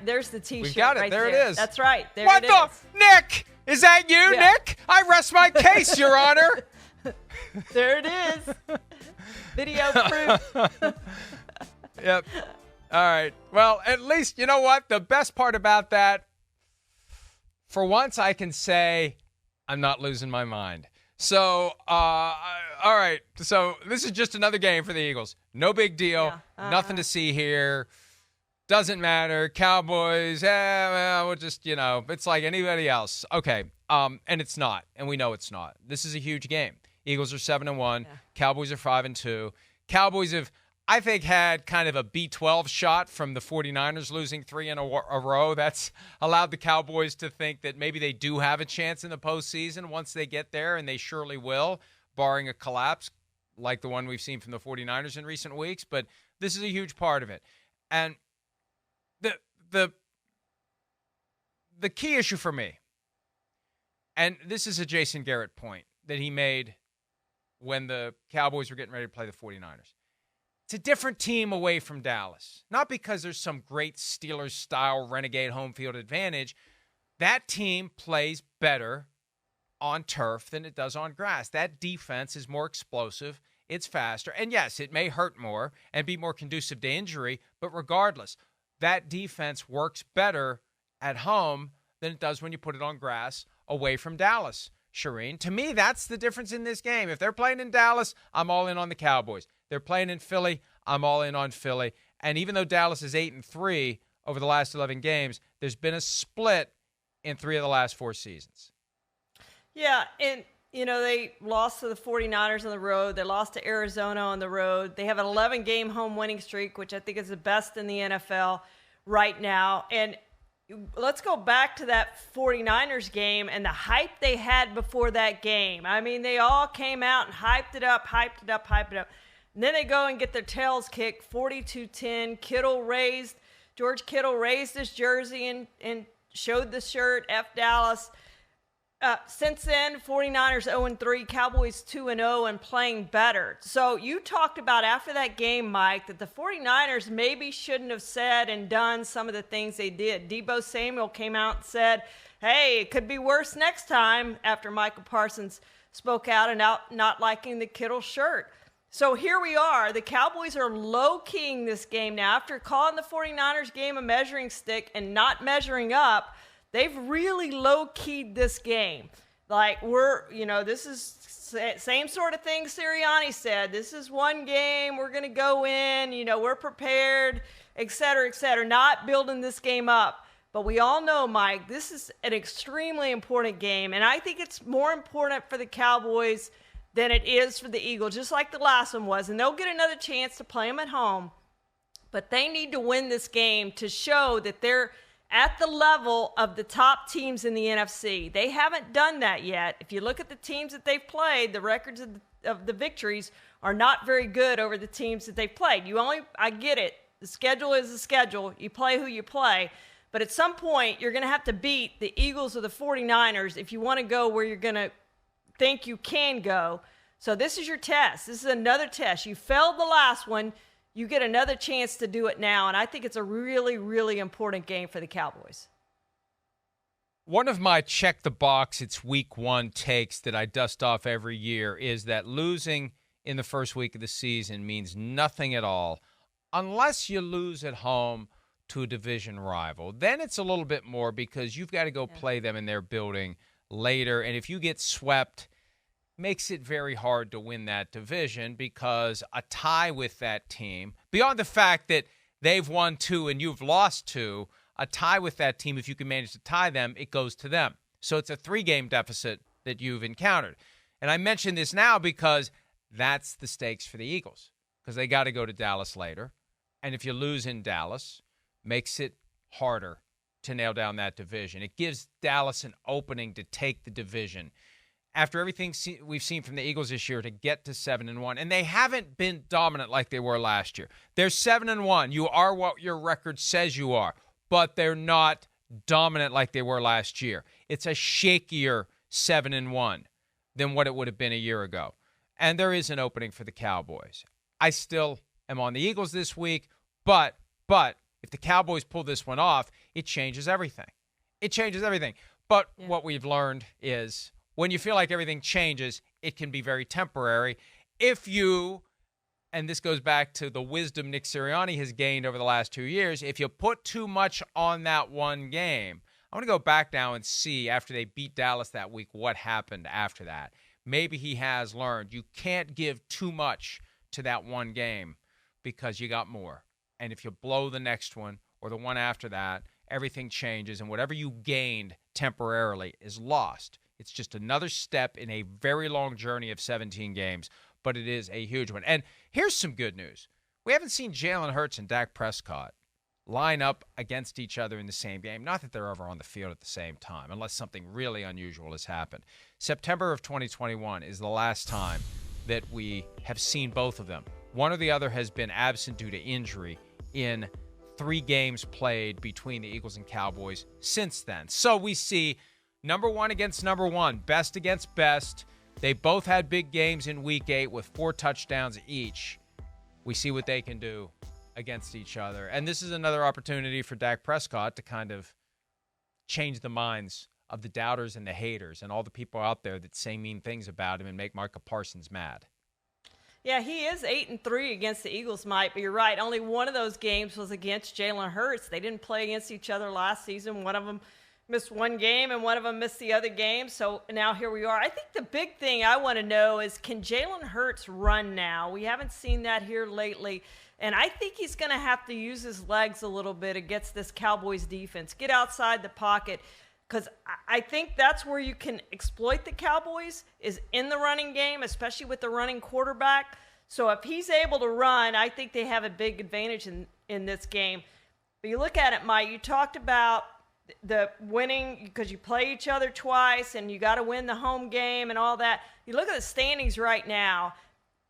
There's the T-shirt. We got it. Right there there. it is. That's right. There what it the? is. Nick, is that you, Yeah. Nick? I rest my case, Your Honor. There it is. Video proof. Yep. All right. Well, at least, you know what? The best part about that, for once I can say I'm not losing my mind. So, all right. So this is just another game for the Eagles. No big deal. Yeah. Nothing to see here. Doesn't matter. Cowboys, well, we'll just, it's like anybody else. Okay. And it's not. And we know it's not. This is a huge game. Eagles are 7-1. Yeah. Cowboys are 5-2. Cowboys have, I think, had kind of a B-12 shot from the 49ers losing 3 in a row. That's allowed the Cowboys to think that maybe they do have a chance in the postseason once they get there, and they surely will, barring a collapse like the one we've seen from the 49ers in recent weeks. But this is a huge part of it. And the key issue for me, and this is a Jason Garrett point that he made when the Cowboys were getting ready to play the 49ers. It's a different team away from Dallas. Not because there's some great Steelers-style renegade home field advantage. That team plays better on turf than it does on grass. That defense is more explosive. It's faster. And yes, it may hurt more and be more conducive to injury, but regardless, that defense works better at home than it does when you put it on grass away from Dallas. Charean, to me, that's the difference in this game. If they're playing in Dallas, I'm all in on the Cowboys. They're playing in Philly, I'm all in on Philly. And even though Dallas is 8-3 over the last 11 games, there's been a split in 3 of the last 4 seasons. Yeah, and, they lost to the 49ers on the road. They lost to Arizona on the road. They have an 11-game home winning streak, which I think is the best in the NFL right now. And let's go back to that 49ers game and the hype they had before that game. I mean, they all came out and hyped it up. And then they go and get their tails kicked, 42-10. George Kittle raised his jersey and showed the shirt, F Dallas. Since then, 49ers 0-3, Cowboys 2-0 and playing better. So you talked about after that game, Mike, that the 49ers maybe shouldn't have said and done some of the things they did. Deebo Samuel came out and said, hey, it could be worse next time, after Michael Parsons spoke out and not liking the Kittle shirt. So here we are. The Cowboys are low-keying this game now. After calling the 49ers game a measuring stick and not measuring up, they've really low-keyed this game. Like, this is same sort of thing Sirianni said. This is one game. We're going to go in. We're prepared, et cetera, not building this game up. But we all know, Mike, this is an extremely important game. And I think it's more important for the Cowboys than it is for the Eagles, just like the last one was. And they'll get another chance to play them at home. But they need to win this game to show that they're at the level of the top teams in the NFC. They haven't done that yet. If you look at the teams that they've played, the records of the victories are not very good over the teams that they've played. I get it. The schedule is the schedule. You play who you play. But at some point, you're going to have to beat the Eagles or the 49ers if you want to go where you're going to think you can go. So this is your test. This is another test. You failed the last one. You get another chance to do it now, and I think it's a really, really important game for the Cowboys. One of my check-the-box, it's week 1 takes that I dust off every year is that losing in the first week of the season means nothing at all unless you lose at home to a division rival. Then it's a little bit more because you've got to go play them in their building later, and if you get swept, makes it very hard to win that division because a tie with that team, beyond the fact that they've won 2 and you've lost 2, a tie with that team, if you can manage to tie them, it goes to them. So it's a 3-game deficit that you've encountered. And I mention this now because that's the stakes for the Eagles, because they got to go to Dallas later. And if you lose in Dallas, makes it harder to nail down that division. It gives Dallas an opening to take the division. After everything we've seen from the Eagles this year to get to 7-1, and they haven't been dominant like they were last year. They're 7-1. You are what your record says you are, but they're not dominant like they were last year. It's a shakier 7-1 than what it would have been a year ago. And there is an opening for the Cowboys. I still am on the Eagles this week, but If the Cowboys pull this one off, it changes everything. It changes everything. But what we've learned is when you feel like everything changes, it can be very temporary. If you, and this goes back to the wisdom Nick Sirianni has gained over the last 2 years, if you put too much on that one game, I want to go back now and see after they beat Dallas that week what happened after that. Maybe he has learned you can't give too much to that one game because you got more. And if you blow the next one or the one after that, everything changes, and whatever you gained temporarily is lost. It's just another step in a very long journey of 17 games, but it is a huge one. And here's some good news. We haven't seen Jalen Hurts and Dak Prescott line up against each other in the same game. Not that they're ever on the field at the same time, unless something really unusual has happened. September of 2021 is the last time that we have seen both of them. One or the other has been absent due to injury in 3 games played between the Eagles and Cowboys since then. So we see number one against number one, best against best. They both had big games in Week 8 with 4 touchdowns each. We see what they can do against each other. And this is another opportunity for Dak Prescott to kind of change the minds of the doubters and the haters and all the people out there that say mean things about him and make Micah Parsons mad. Yeah, he is 8-3 against the Eagles, Mike, but you're right. Only one of those games was against Jalen Hurts. They didn't play against each other last season. One of them missed one game, and one of them missed the other game. So now here we are. I think the big thing I want to know is, can Jalen Hurts run now? We haven't seen that here lately, and I think he's going to have to use his legs a little bit against this Cowboys defense. Get outside the pocket, because I think that's where you can exploit the Cowboys, is in the running game, especially with the running quarterback. So if he's able to run, I think they have a big advantage in this game. But you look at it, Mike, you talked about the winning because you play each other twice and you got to win the home game and all that. You look at the standings right now,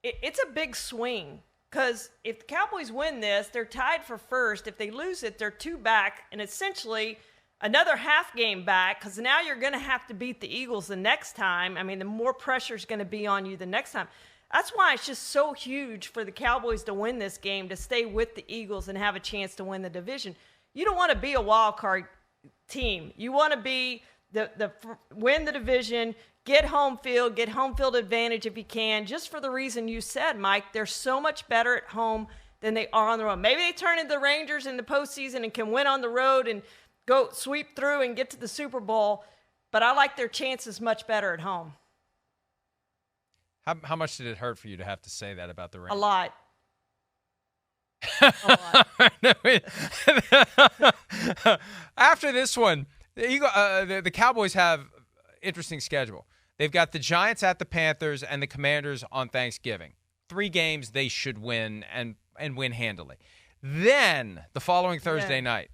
it's a big swing, because if the Cowboys win this, they're tied for first. If they lose it, they're 2 back and essentially another half game back, because now you're going to have to beat the Eagles the next time. I mean, the more pressure is going to be on you the next time. That's why it's just so huge for the Cowboys to win this game, to stay with the Eagles and have a chance to win the division. You don't want to be a wild card team. You want to be win the division, get home field advantage if you can, just for the reason you said, Mike. They're so much better at home than they are on the road. Maybe they turn into the Rangers in the postseason and can win on the road and go sweep through and get to the Super Bowl, but I like their chances much better at home. How much did it hurt for you to have to say that about the Rangers? A lot. After this one, the Cowboys have interesting schedule. They've got the Giants at the Panthers and the Commanders on Thanksgiving. 3 games they should win and win handily. Then the following Thursday night,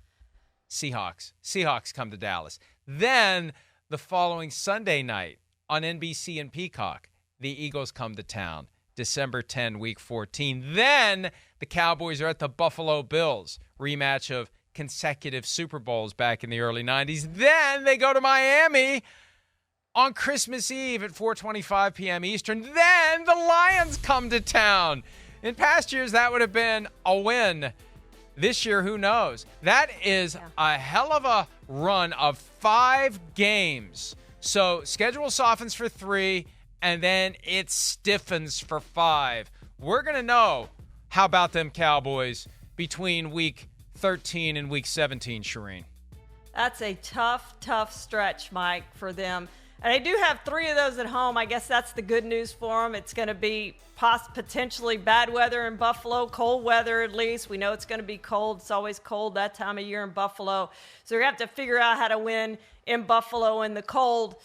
Seahawks come to Dallas. Then the following Sunday night on NBC and Peacock, the Eagles come to town. December 10, Week 14. Then the Cowboys are at the Buffalo Bills, rematch of consecutive Super Bowls back in the early 90s. Then they go to Miami on Christmas Eve at 4:25 p.m. Eastern. Then the Lions come to town. In past years, that would have been a win. This year, who knows? That is a hell of a run of 5 games. So schedule softens for 3, and then it stiffens for 5. We're going to know how about them Cowboys between Week 13 and Week 17, Charean. That's a tough stretch, Mike, for them. And they do have 3 of those at home. I guess that's the good news for them. It's going to be potentially bad weather in Buffalo, cold weather at least. We know it's going to be cold. It's always cold that time of year in Buffalo. So you have to figure out how to win in Buffalo in the cold.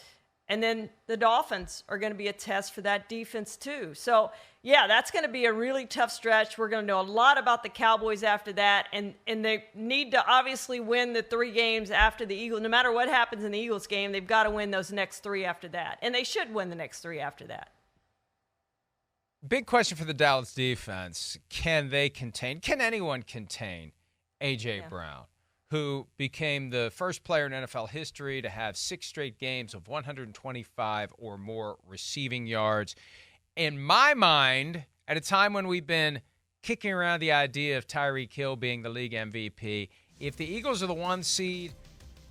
And then the Dolphins are going to be a test for that defense too. So, yeah, that's going to be a really tough stretch. We're going to know a lot about the Cowboys after that. And they need to obviously win the 3 games after the Eagles. No matter what happens in the Eagles game, they've got to win those next 3 after that. And they should win the next 3 after that. Big question for the Dallas defense. Can anyone contain A.J. Brown, who became the first player in NFL history to have 6 straight games of 125 or more receiving yards? In my mind, at a time when we've been kicking around the idea of Tyreek Hill being the league MVP. If the Eagles are the 1 seed,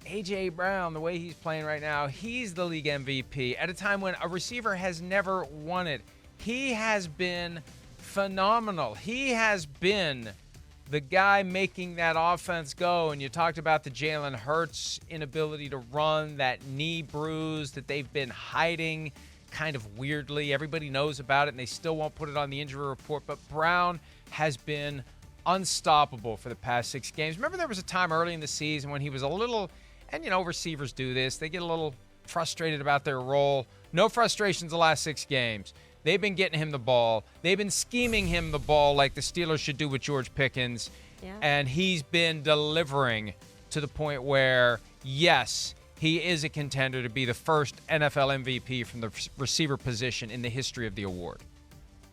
A.J. Brown, the way he's playing right now, he's the league MVP at a time when a receiver has never won it. He has been phenomenal. He has been the guy making that offense go. And you talked about the Jalen Hurts inability to run, that knee bruise that they've been hiding kind of weirdly. Everybody knows about it, and they still won't put it on the injury report. But Brown has been unstoppable for the past 6 games. Remember there was a time early in the season when he was a little, and receivers do this, they get a little frustrated about their role. No frustrations the last 6 games. They've been getting him the ball. They've been scheming him the ball like the Steelers should do with George Pickens. Yeah. And he's been delivering to the point where, yes, he is a contender to be the first NFL MVP from the receiver position in the history of the award.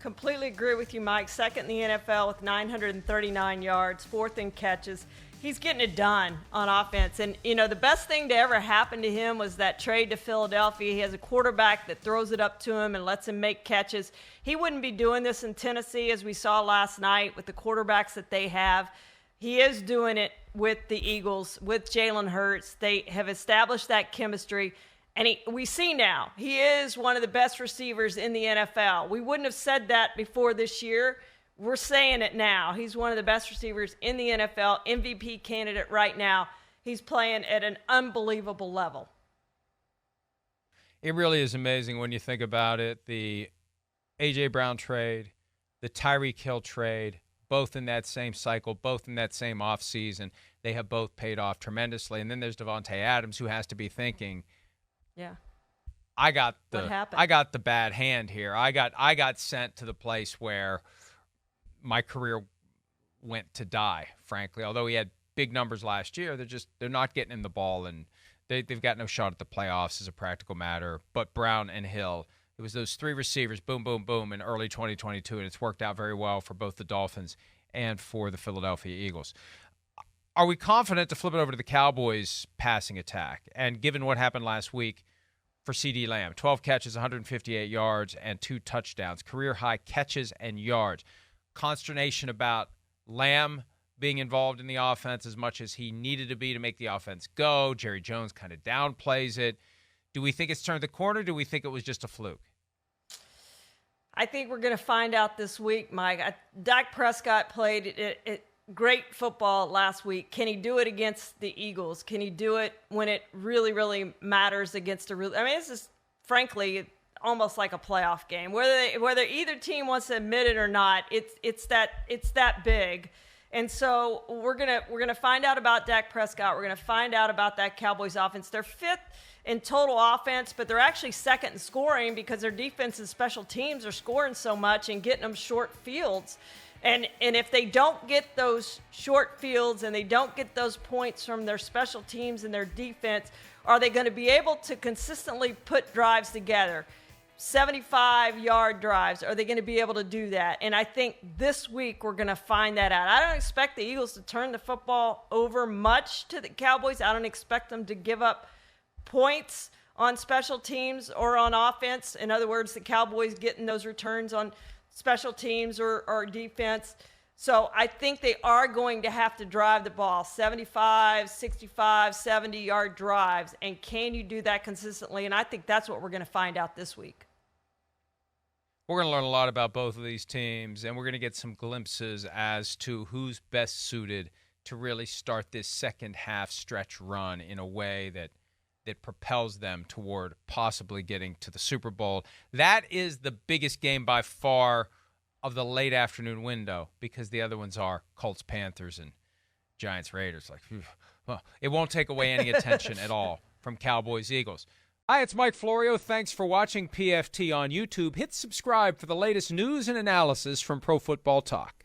Completely agree with you, Mike. Second in the NFL with 939 yards, 4th in catches. He's getting it done on offense. And, the best thing to ever happen to him was that trade to Philadelphia. He has a quarterback that throws it up to him and lets him make catches. He wouldn't be doing this in Tennessee, as we saw last night with the quarterbacks that they have. He is doing it with the Eagles, with Jalen Hurts. They have established that chemistry. And we see now he is one of the best receivers in the NFL. We wouldn't have said that before this year. We're saying it now. He's one of the best receivers in the NFL, MVP candidate right now. He's playing at an unbelievable level. It really is amazing when you think about it. The A.J. Brown trade, the Tyreek Hill trade, both in that same cycle, both in that same offseason. They have both paid off tremendously. And then there's Devontae Adams, who has to be thinking, yeah, I got the bad hand here. I got sent to the place where my career went to die, frankly. Although he had big numbers last year, they're not getting him the ball, and they've got no shot at the playoffs as a practical matter. But Brown and Hill, it was those 3 receivers, boom, boom, boom, in early 2022, and it's worked out very well for both the Dolphins and for the Philadelphia Eagles. Are we confident to flip it over to the Cowboys' passing attack? And given what happened last week for CeeDee Lamb, 12 catches, 158 yards, and 2 touchdowns, career-high catches and yards. Consternation about Lamb being involved in the offense as much as he needed to be to make the offense go. Jerry Jones kind of downplays it. Do we think it's turned the corner? Do we think it was just a fluke? I think we're going to find out this week, Mike. Dak Prescott played great football last week. Can he do it against the Eagles? Can he do it when it really, really matters against this is, frankly, almost like a playoff game. Whether either team wants to admit it or not, it's that big. And so we're gonna find out about Dak Prescott. We're gonna find out about that Cowboys offense. They're 5th in total offense, but they're actually 2nd in scoring because their defense and special teams are scoring so much and getting them short fields. And if they don't get those short fields and they don't get those points from their special teams and their defense, are they going to be able to consistently put drives together? 75-yard drives. Are they going to be able to do that? And I think this week we're going to find that out. I don't expect the Eagles to turn the football over much to the Cowboys. I don't expect them to give up points on special teams or on offense. In other words, the Cowboys getting those returns on special teams or defense. So I think they are going to have to drive the ball, 75, 65, 70-yard drives. And can you do that consistently? And I think that's what we're going to find out this week. We're going to learn a lot about both of these teams, and we're going to get some glimpses as to who's best suited to really start this second half stretch run in a way that propels them toward possibly getting to the Super Bowl. That is the biggest game by far of the late afternoon window, because the other ones are Colts, Panthers, and Giants, Raiders. Well, it won't take away any attention at all from Cowboys, Eagles. Hi, it's Mike Florio. Thanks for watching PFT on YouTube. Hit subscribe for the latest news and analysis from Pro Football Talk.